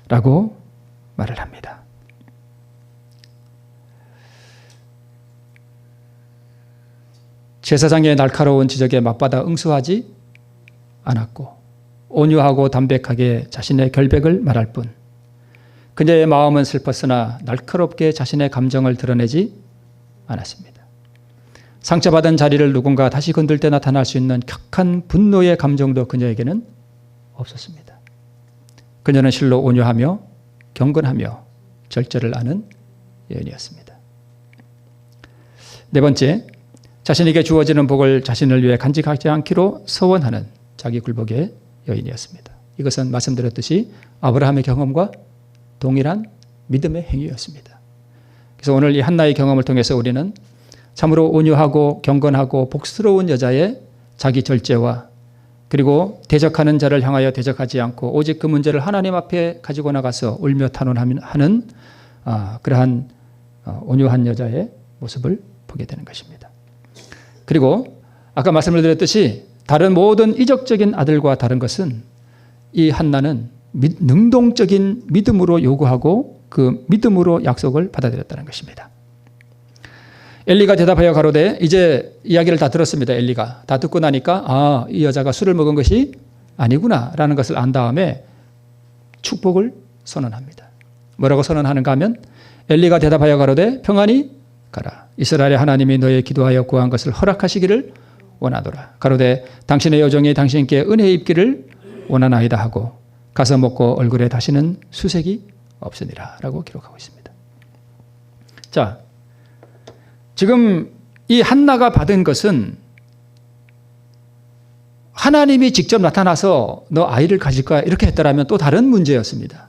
라고 말을 합니다. 제사장의 날카로운 지적에 맞받아 응수하지 않았고 온유하고 담백하게 자신의 결백을 말할 뿐 그녀의 마음은 슬펐으나 날카롭게 자신의 감정을 드러내지 않았습니다. 상처받은 자리를 누군가 다시 건들 때 나타날 수 있는 격한 분노의 감정도 그녀에게는 없었습니다. 그녀는 실로 온유하며 경건하며 절제를 아는 여인이었습니다. 네 번째, 자신에게 주어지는 복을 자신을 위해 간직하지 않기로 서원하는 자기 굴복의 여인이었습니다. 이것은 말씀드렸듯이 아브라함의 경험과 동일한 믿음의 행위였습니다. 그래서 오늘 이 한나의 경험을 통해서 우리는 참으로 온유하고 경건하고 복스러운 여자의 자기 절제와 그리고 대적하는 자를 향하여 대적하지 않고 오직 그 문제를 하나님 앞에 가지고 나가서 울며 탄원하는 그러한 온유한 여자의 모습을 보게 되는 것입니다. 그리고 아까 말씀을 드렸듯이 다른 모든 이적적인 아들과 다른 것은 이 한나는 능동적인 믿음으로 요구하고 그 믿음으로 약속을 받아들였다는 것입니다. 엘리가 대답하여 가로되 이제 이야기를 다 들었습니다. 엘리가 다 듣고 나니까 이 여자가 술을 먹은 것이 아니구나 라는 것을 안 다음에 축복을 선언합니다. 뭐라고 선언하는가 하면 엘리가 대답하여 가로되 평안히 가라. 이스라엘의 하나님이 너의 기도하여 구한 것을 허락하시기를 원하노라. 가로되 당신의 여종이 당신께 은혜 입기를 원하나이다 하고 가서 먹고 얼굴에 다시는 수색이 없으니라 라고 기록하고 있습니다. 자, 지금 이 한나가 받은 것은 하나님이 직접 나타나서 너 아이를 가질 거야 이렇게 했더라면 또 다른 문제였습니다.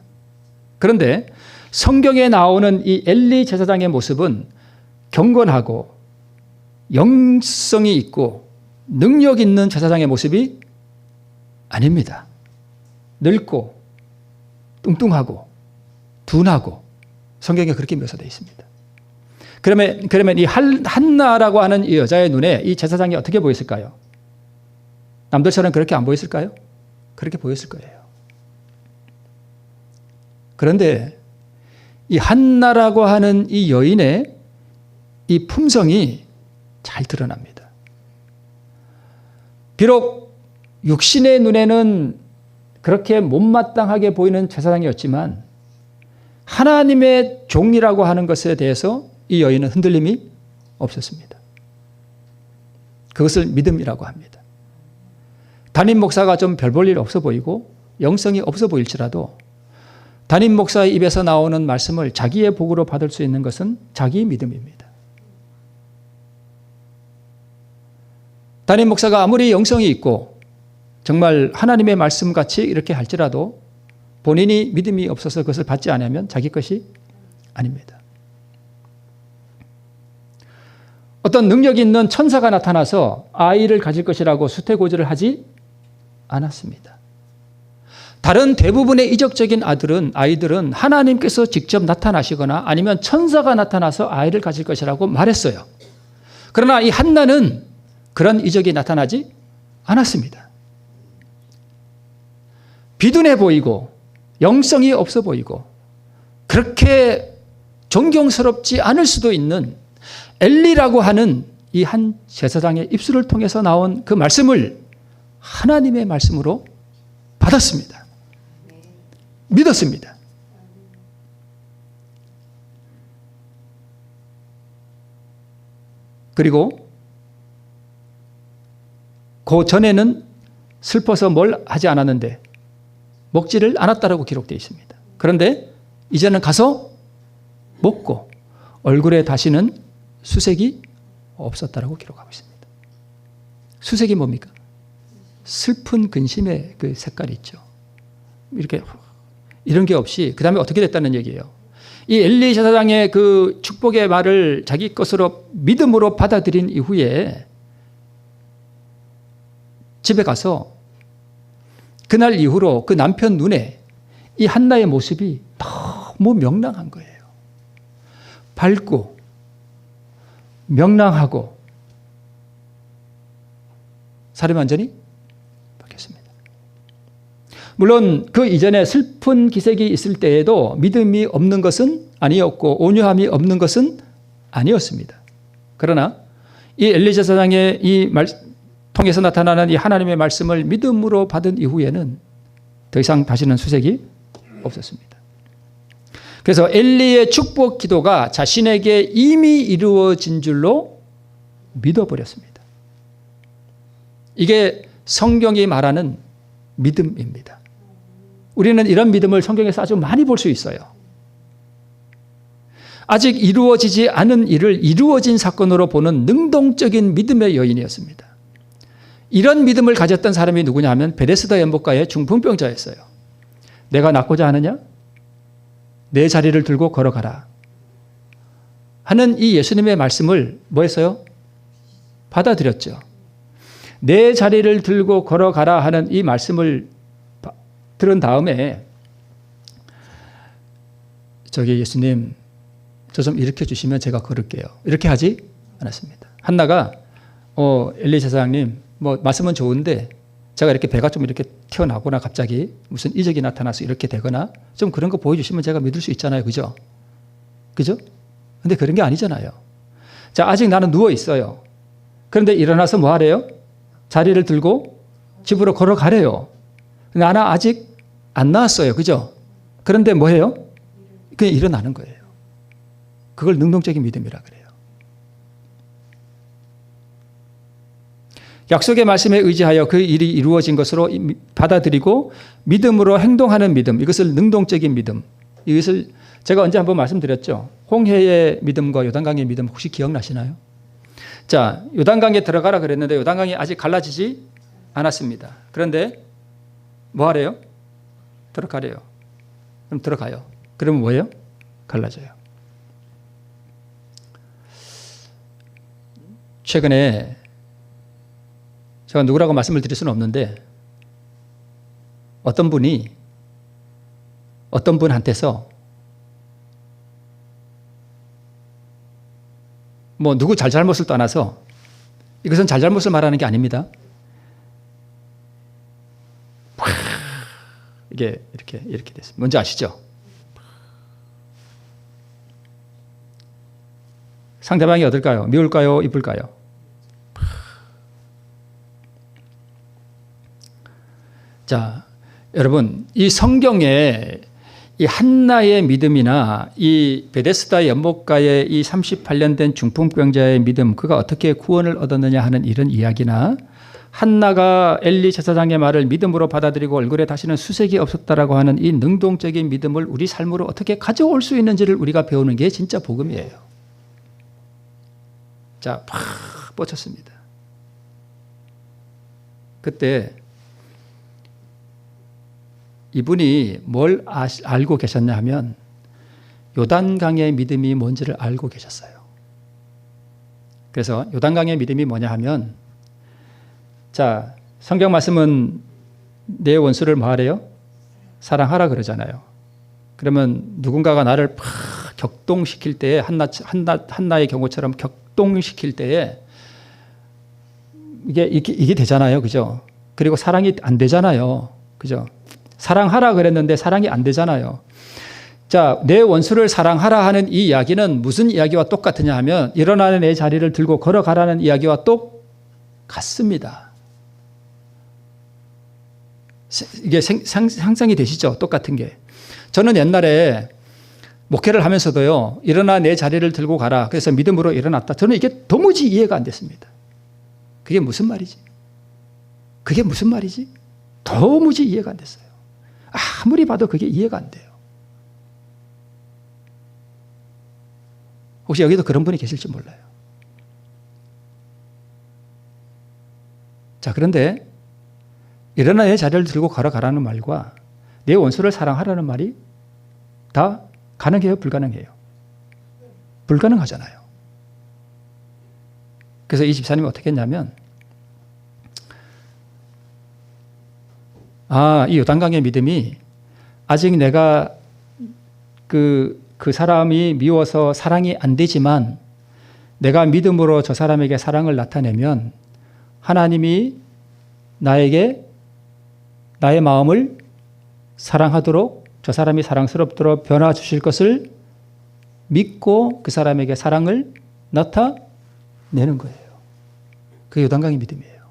그런데 성경에 나오는 이 엘리 제사장의 모습은 경건하고 영성이 있고 능력 있는 제사장의 모습이 아닙니다. 늙고 뚱뚱하고 둔하고 성경에 그렇게 묘사되어 있습니다. 그러면 이 한나라고 하는 이 여자의 눈에 이 제사장이 어떻게 보였을까요? 남들처럼 그렇게 안 보였을까요? 그렇게 보였을 거예요. 그런데 이 한나라고 하는 이 여인의 이 품성이 잘 드러납니다. 비록 육신의 눈에는 그렇게 못마땅하게 보이는 제사장이었지만 하나님의 종이라고 하는 것에 대해서 이 여인은 흔들림이 없었습니다. 그것을 믿음이라고 합니다. 담임 목사가 좀 별 볼 일 없어 보이고 영성이 없어 보일지라도 담임 목사의 입에서 나오는 말씀을 자기의 복으로 받을 수 있는 것은 자기의 믿음입니다. 담임 목사가 아무리 영성이 있고 정말 하나님의 말씀같이 이렇게 할지라도 본인이 믿음이 없어서 그것을 받지 않으면 자기 것이 아닙니다. 어떤 능력 있는 천사가 나타나서 아이를 가질 것이라고 수태고지를 하지 않았습니다. 다른 대부분의 이적적인 아이들은 하나님께서 직접 나타나시거나 아니면 천사가 나타나서 아이를 가질 것이라고 말했어요. 그러나 이 한나는 그런 이적이 나타나지 않았습니다. 비둔해 보이고 영성이 없어 보이고 그렇게 존경스럽지 않을 수도 있는 엘리라고 하는 이 한 제사장의 입술을 통해서 나온 그 말씀을 하나님의 말씀으로 받았습니다. 믿었습니다. 그리고 그 전에는 슬퍼서 뭘 하지 않았는데 먹지를 않았다라고 기록되어 있습니다. 그런데 이제는 가서 먹고 얼굴에 다시는 수색이 없었다라고 기록하고 있습니다. 수색이 뭡니까? 슬픈 근심의 그 색깔이 있죠. 이렇게 이런 게 없이 그 다음에 어떻게 됐다는 얘기예요. 이 엘리 제사장의 그 축복의 말을 자기 것으로 믿음으로 받아들인 이후에 집에 가서 그날 이후로 그 남편 눈에 이 한나의 모습이 너무 명랑한 거예요. 밝고 명랑하고 사람이 완전히 바뀌었습니다. 물론 그 이전에 슬픈 기색이 있을 때에도 믿음이 없는 것은 아니었고 온유함이 없는 것은 아니었습니다. 그러나 이 엘리 제사장의 이 말 통해서 나타나는 이 하나님의 말씀을 믿음으로 받은 이후에는 더 이상 다시는 수색이 없었습니다. 그래서 엘리의 축복 기도가 자신에게 이미 이루어진 줄로 믿어버렸습니다. 이게 성경이 말하는 믿음입니다. 우리는 이런 믿음을 성경에서 아주 많이 볼 수 있어요. 아직 이루어지지 않은 일을 이루어진 사건으로 보는 능동적인 믿음의 여인이었습니다. 이런 믿음을 가졌던 사람이 누구냐 하면 베데스다 연못가의 중풍병자였어요. 내가 낫고자 하느냐? 내 자리를 들고 걸어가라 하는 이 예수님의 말씀을 뭐 했어요? 받아들였죠. 내 자리를 들고 걸어가라 하는 이 말씀을 들은 다음에 저기 예수님 저 좀 일으켜 주시면 제가 걸을게요. 이렇게 하지 않았습니다. 한나가 엘리 제사장님 뭐 말씀은 좋은데 제가 이렇게 배가 좀 이렇게 튀어나오거나 갑자기 무슨 이적이 나타나서 이렇게 되거나 좀 그런 거 보여주시면 제가 믿을 수 있잖아요. 그죠? 그죠? 근데 그런 게 아니잖아요. 자, 아직 나는 누워 있어요. 그런데 일어나서 뭐 하래요? 자리를 들고 집으로 걸어가래요. 나는 아직 안 나왔어요. 그죠? 그런데 뭐 해요? 그냥 일어나는 거예요. 그걸 능동적인 믿음이라 그래요. 약속의 말씀에 의지하여 그 일이 이루어진 것으로 받아들이고 믿음으로 행동하는 믿음, 이것을 능동적인 믿음, 이것을 제가 언제 한번 말씀드렸죠. 홍해의 믿음과 요단강의 믿음 혹시 기억나시나요? 자, 요단강에 들어가라 그랬는데 요단강이 아직 갈라지지 않았습니다. 그런데 뭐 하래요? 들어가래요. 그럼 들어가요. 그러면 뭐예요? 갈라져요. 최근에 제가 누구라고 말씀을 드릴 수는 없는데 어떤 분이 어떤 분한테서 뭐 누구 잘잘못을 떠나서 이것은 잘잘못을 말하는 게 아닙니다. 이게 이렇게 됐습니다. 뭔지 아시죠? 상대방이 어떨까요? 미울까요? 이쁠까요? 자, 여러분, 이 성경에 이 한나의 믿음이나 이 베데스다 연못가의 이 38년 된 중풍병자의 믿음, 그가 어떻게 구원을 얻었느냐 하는 이런 이야기나 한나가 엘리 제사장의 말을 믿음으로 받아들이고 얼굴에 다시는 수색이 없었다라고 하는 이 능동적인 믿음을 우리 삶으로 어떻게 가져올 수 있는지를 우리가 배우는 게 진짜 복음이에요. 자, 팍 뻗쳤습니다. 그때 이분이 뭘 알고 계셨냐 하면 요단강의 믿음이 뭔지를 알고 계셨어요. 그래서 요단강의 믿음이 뭐냐 하면, 자, 성경 말씀은 내 원수를 뭐 하래요? 사랑하라 그러잖아요. 그러면 누군가가 나를 팍 격동시킬 때에 한나의 경우처럼 격동시킬 때에 이게 되잖아요. 그죠? 그리고 사랑이 안 되잖아요. 그죠? 사랑하라 그랬는데 사랑이 안 되잖아요. 자, 내 원수를 사랑하라 하는 이 이야기는 무슨 이야기와 똑같으냐 하면 일어나는 내 자리를 들고 걸어가라는 이야기와 똑같습니다. 이게 상상이 되시죠? 똑같은 게. 저는 옛날에 목회를 하면서도요, 일어나 내 자리를 들고 가라. 그래서 믿음으로 일어났다. 저는 이게 도무지 이해가 안 됐습니다. 그게 무슨 말이지? 그게 무슨 말이지? 도무지 이해가 안 됐어요. 아무리 봐도 그게 이해가 안 돼요. 혹시 여기도 그런 분이 계실지 몰라요. 자, 그런데 일어나 내 자리를 들고 걸어가라는 말과 내 원수를 사랑하라는 말이 다 가능해요? 불가능해요? 불가능하잖아요. 그래서 이 집사님이 어떻게 했냐면, 이 요단강의 믿음이 아직 내가 그 사람이 미워서 사랑이 안 되지만 내가 믿음으로 저 사람에게 사랑을 나타내면 하나님이 나에게 나의 마음을 사랑하도록, 저 사람이 사랑스럽도록 변화 주실 것을 믿고 그 사람에게 사랑을 나타내는 거예요. 그게 요단강의 믿음이에요.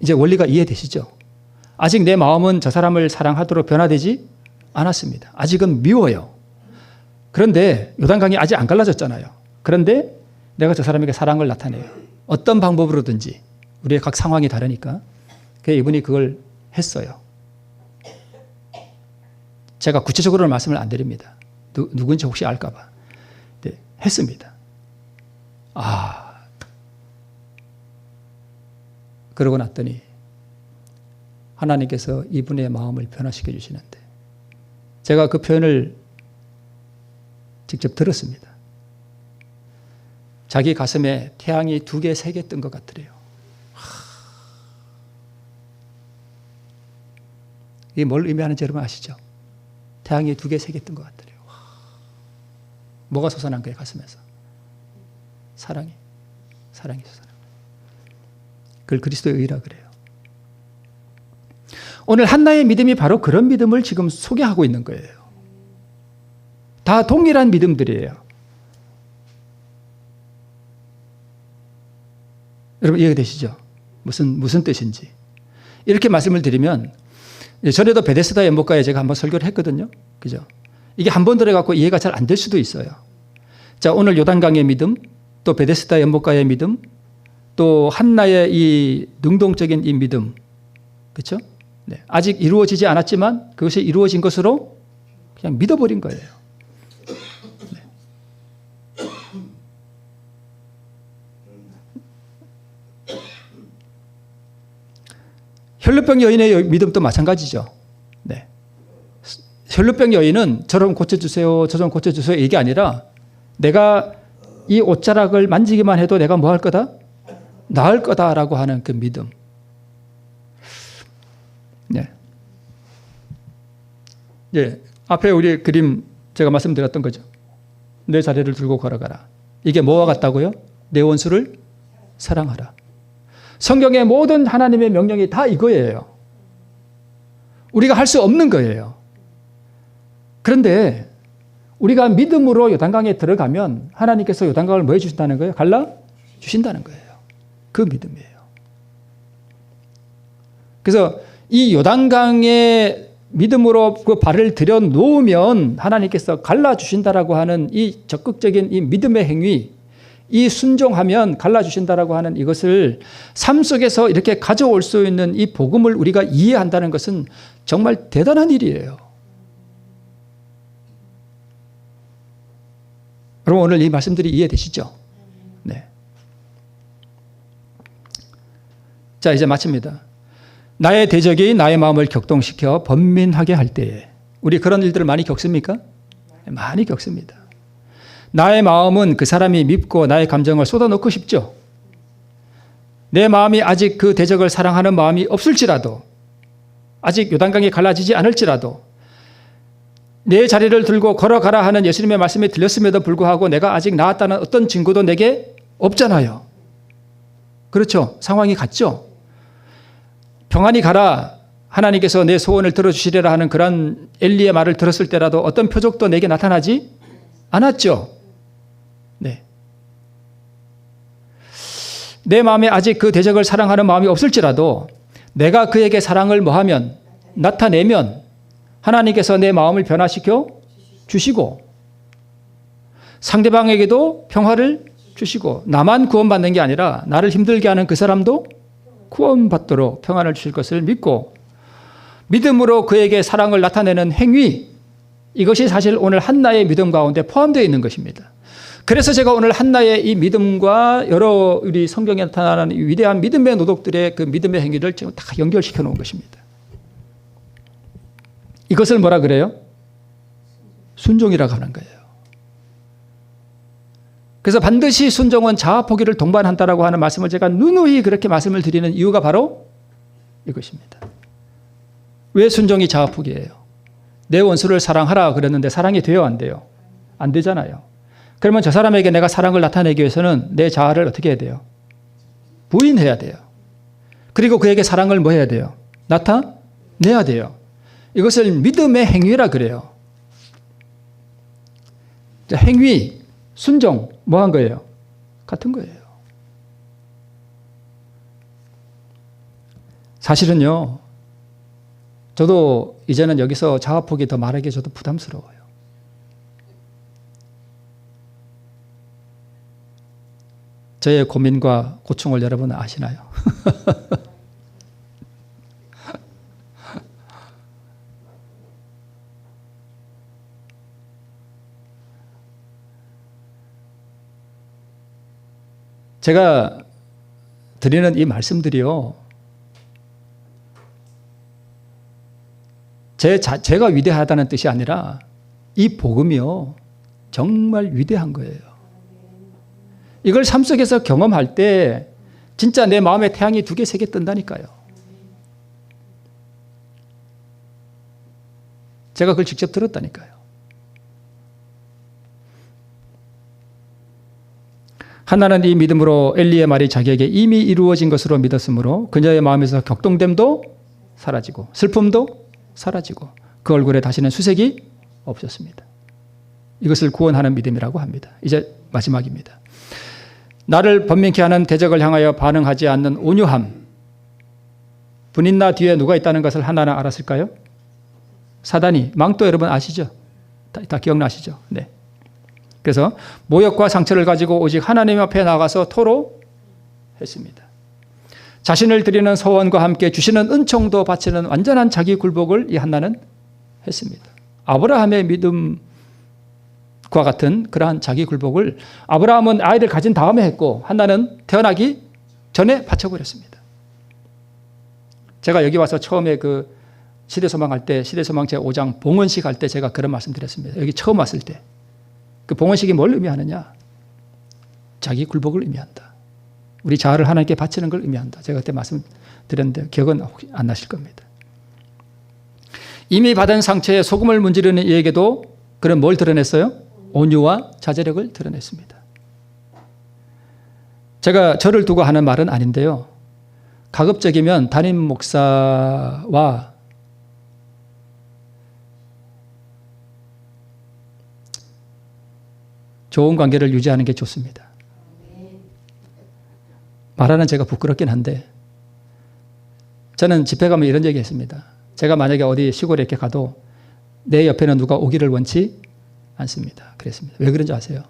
이제 원리가 이해되시죠? 아직 내 마음은 저 사람을 사랑하도록 변화되지 않았습니다. 아직은 미워요. 그런데 요단강이 아직 안 갈라졌잖아요. 그런데 내가 저 사람에게 사랑을 나타내요. 어떤 방법으로든지. 우리의 각 상황이 다르니까. 그래서 이분이 그걸 했어요. 제가 구체적으로는 말씀을 안 드립니다. 누군지 혹시 알까 봐. 네, 했습니다. 그러고 났더니 하나님께서 이분의 마음을 변화시켜 주시는데, 제가 그 표현을 직접 들었습니다. 자기 가슴에 태양이 2개, 3개 뜬 것 같더래요. 이게 뭘 의미하는지 여러분 아시죠? 태양이 2개, 3개 뜬 것 같더래요. 뭐가 솟아난 거예요, 가슴에서? 사랑이 솟아난 거예요. 그걸 그리스도의 의라 그래요. 오늘 한나의 믿음이 바로 그런 믿음을 지금 소개하고 있는 거예요. 다 동일한 믿음들이에요. 여러분 이해되시죠? 무슨 뜻인지. 이렇게 말씀을 드리면, 전에도 베데스다 연못가에 제가 한번 설교를 했거든요. 그죠? 이게 한 번 들어갖고 이해가 잘 안 될 수도 있어요. 자, 오늘 요단강의 믿음, 또 베데스다 연못가의 믿음, 또 한나의 이 능동적인 이 믿음. 그렇죠? 네. 아직 이루어지지 않았지만 그것이 이루어진 것으로 그냥 믿어버린 거예요. 네. 혈루병 여인의 믿음도 마찬가지죠. 네. 혈루병 여인은 저런 고쳐주세요, 저 좀 고쳐주세요 이게 아니라 내가 이 옷자락을 만지기만 해도 내가 뭐 할 거다? 나을 거다라고 하는 그 믿음. 네. 예. 앞에 우리 그림 제가 말씀드렸던 거죠. 내 자리를 들고 걸어가라. 이게 뭐와 같다고요? 내 원수를 사랑하라. 성경의 모든 하나님의 명령이 다 이거예요. 우리가 할 수 없는 거예요. 그런데 우리가 믿음으로 요단강에 들어가면 하나님께서 요단강을 뭐 해주신다는 거예요? 갈라 주신다는 거예요. 그 믿음이에요. 그래서 이 요단강에 믿음으로 그 발을 들여 놓으면 하나님께서 갈라 주신다라고 하는 이 적극적인 이 믿음의 행위, 이 순종하면 갈라주신다라고 하는 이것을 삶 속에서 이렇게 가져올 수 있는 이 복음을 우리가 이해한다는 것은 정말 대단한 일이에요. 여러분 오늘 이 말씀들이 이해되시죠? 네. 자, 이제 마칩니다. 나의 대적이 나의 마음을 격동시켜 번민하게 할 때에 우리 그런 일들을 많이 겪습니까? 많이 겪습니다. 나의 마음은 그 사람이 밉고 나의 감정을 쏟아놓고 싶죠. 내 마음이 아직 그 대적을 사랑하는 마음이 없을지라도 아직 요단강이 갈라지지 않을지라도 내 자리를 들고 걸어가라 하는 예수님의 말씀이 들렸음에도 불구하고 내가 아직 나았다는 어떤 증거도 내게 없잖아요. 그렇죠? 상황이 같죠? 평안히 가라. 하나님께서 내 소원을 들어주시리라 하는 그런 엘리의 말을 들었을 때라도 어떤 표적도 내게 나타나지 않았죠. 네. 내 마음에 아직 그 대적을 사랑하는 마음이 없을지라도 내가 그에게 사랑을 뭐하면 나타내면 하나님께서 내 마음을 변화시켜 주시고 상대방에게도 평화를 주시고 나만 구원받는 게 아니라 나를 힘들게 하는 그 사람도 구원받도록 평안을 주실 것을 믿고 믿음으로 그에게 사랑을 나타내는 행위, 이것이 사실 오늘 한나의 믿음 가운데 포함되어 있는 것입니다. 그래서 제가 오늘 한나의 이 믿음과 여러 우리 성경에 나타나는 위대한 믿음의 노독들의 그 믿음의 행위를 지금 다 연결시켜 놓은 것입니다. 이것을 뭐라 그래요? 순종이라고 하는 거예요. 그래서 반드시 순종은 자아 포기를 동반한다라고 하는 말씀을 제가 누누이 그렇게 말씀을 드리는 이유가 바로 이것입니다. 왜 순종이 자아 포기예요? 내 원수를 사랑하라 그랬는데 사랑이 돼요, 안 돼요? 안 되잖아요. 그러면 저 사람에게 내가 사랑을 나타내기 위해서는 내 자아를 어떻게 해야 돼요? 부인해야 돼요. 그리고 그에게 사랑을 뭐 해야 돼요? 나타내야 돼요. 이것을 믿음의 행위라 그래요. 행위, 순종, 뭐 한 거예요? 같은 거예요. 사실은요, 저도 이제는 여기서 자아포기 더 말하기 저도 부담스러워요. 저의 고민과 고충을 여러분은 아시나요? 제가 드리는 이 말씀들이요, 제가 위대하다는 뜻이 아니라 이 복음이요, 정말 위대한 거예요. 이걸 삶 속에서 경험할 때 진짜 내 마음에 태양이 2개, 3개 뜬다니까요. 제가 그걸 직접 들었다니까요. 한나는 이 믿음으로 엘리의 말이 자기에게 이미 이루어진 것으로 믿었으므로 그녀의 마음에서 격동됨도 사라지고 슬픔도 사라지고 그 얼굴에 다시는 수색이 없었습니다. 이것을 구원하는 믿음이라고 합니다. 이제 마지막입니다. 나를 번민케 하는 대적을 향하여 반응하지 않는 온유함. 분인나 뒤에 누가 있다는 것을 한나는 알았을까요? 사단이. 망토 여러분 아시죠? 다 기억나시죠? 네. 그래서 모욕과 상처를 가지고 오직 하나님 앞에 나가서 토로했습니다. 자신을 드리는 소원과 함께 주시는 은총도 바치는 완전한 자기 굴복을 이 한나는 했습니다. 아브라함의 믿음과 같은 그러한 자기 굴복을 아브라함은 아이를 가진 다음에 했고 한나는 태어나기 전에 바쳐버렸습니다. 제가 여기 와서 처음에 그 시대소망 할 때, 시대소망 제5장 봉헌식 할 때 제가 그런 말씀 드렸습니다. 여기 처음 왔을 때. 그 봉헌식이 뭘 의미하느냐? 자기 굴복을 의미한다. 우리 자아를 하나님께 바치는 걸 의미한다. 제가 그때 말씀드렸는데 기억은 혹시 안 나실 겁니다. 이미 받은 상처에 소금을 문지르는 이에게도 그런 뭘 드러냈어요? 온유와 자제력을 드러냈습니다. 제가 저를 두고 하는 말은 아닌데요. 가급적이면 담임 목사와 좋은 관계를 유지하는 게 좋습니다. 말하는 제가 부끄럽긴 한데 저는 집회 가면 이런 얘기 했습니다. 제가 만약에 어디 시골에 이렇게 가도 내 옆에는 누가 오기를 원치 않습니다. 그랬습니다. 왜 그런지 아세요?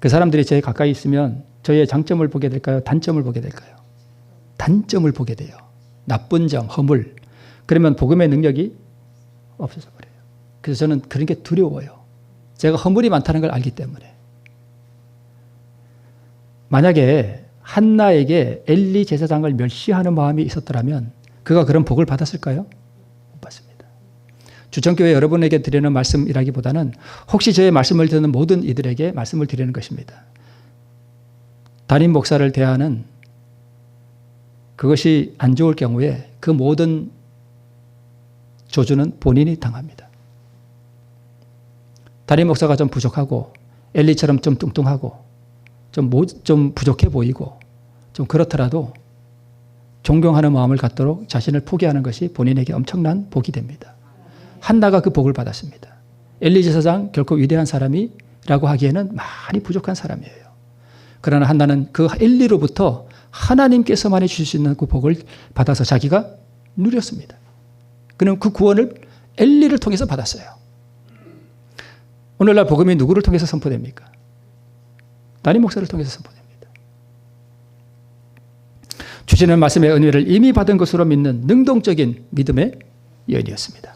그 사람들이 저에 가까이 있으면 저의 장점을 보게 될까요? 단점을 보게 될까요? 단점을 보게 돼요. 나쁜 점, 허물. 그러면 복음의 능력이 없어져 버려요. 그래서 저는 그런 게 두려워요. 제가 허물이 많다는 걸 알기 때문에. 만약에 한나에게 엘리 제사장을 멸시하는 마음이 있었더라면 그가 그런 복을 받았을까요? 못 받습니다. 주천교회 여러분에게 드리는 말씀이라기보다는 혹시 저의 말씀을 듣는 모든 이들에게 말씀을 드리는 것입니다. 담임 목사를 대하는 그것이 안 좋을 경우에 그 모든 조주는 본인이 당합니다. 담임 목사가 좀 부족하고 엘리처럼 좀 뚱뚱하고 좀 부족해 보이고 좀 그렇더라도 존경하는 마음을 갖도록 자신을 포기하는 것이 본인에게 엄청난 복이 됩니다. 한나가 그 복을 받았습니다. 엘리 제사장 결코 위대한 사람이라고 하기에는 많이 부족한 사람이에요. 그러나 한나는 그 엘리로부터 하나님께서만이 주실 수 있는 그 복을 받아서 자기가 누렸습니다. 그는 그 구원을 엘리를 통해서 받았어요. 오늘날 복음이 누구를 통해서 선포됩니까? 담임 목사를 통해서 선포됩니다. 주시는 말씀의 은혜를 이미 받은 것으로 믿는 능동적인 믿음의 여인이었습니다.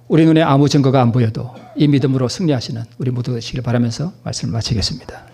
우리 눈에 아무 증거가 안 보여도 이 믿음으로 승리하시는 우리 모두 되시길 바라면서 말씀을 마치겠습니다.